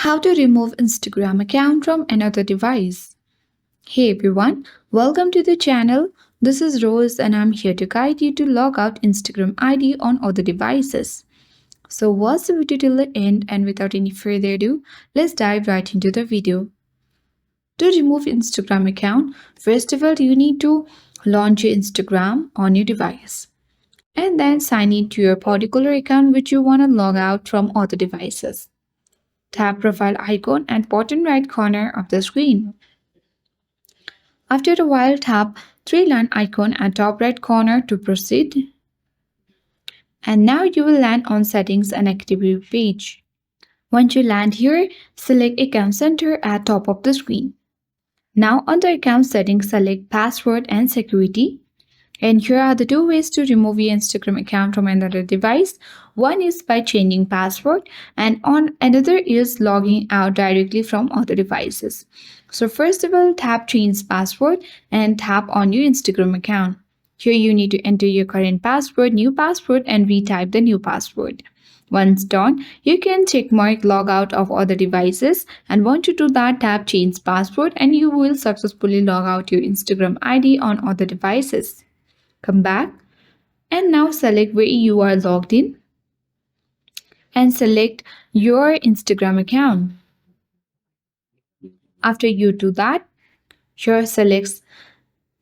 How to remove Instagram account from another device. Hey everyone, welcome to the channel. This is Rose and I'm here to guide you to log out Instagram ID on other devices. So watch the video till the end and without any further ado, let's dive right into the video. To remove Instagram account, first of all you need to launch your Instagram on your device and then sign in to your particular account which you want to log out from other devices. Tap profile icon at bottom right corner of the screen. After a while, tap three-line icon at top right corner to proceed. And now you will land on Settings and Activity page. Once you land here, select Account Center at top of the screen. Now under Account Settings, select Password and Security. And here are the two ways to remove your Instagram account from another device. One is by changing password and on another is logging out directly from other devices. So first of all, tap change password and tap on your Instagram account. Here you need to enter your current password, new password and retype the new password. Once done, you can checkmark log out of other devices, and once you do that, tap change password and you will successfully log out your Instagram ID on other devices. Come back and now select where you are logged in and select your Instagram account. After you do that, here select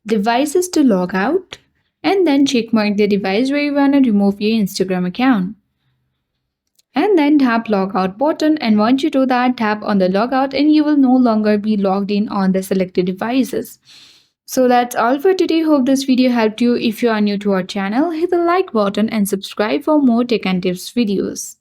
devices to log out and then checkmark the device where you want to remove your Instagram account. And then tap logout button, and once you do that, tap on the logout and you will no longer be logged in on the selected devices. So that's all for today. Hope this video helped you. If you are new to our channel, hit the like button and subscribe for more tech and tips videos.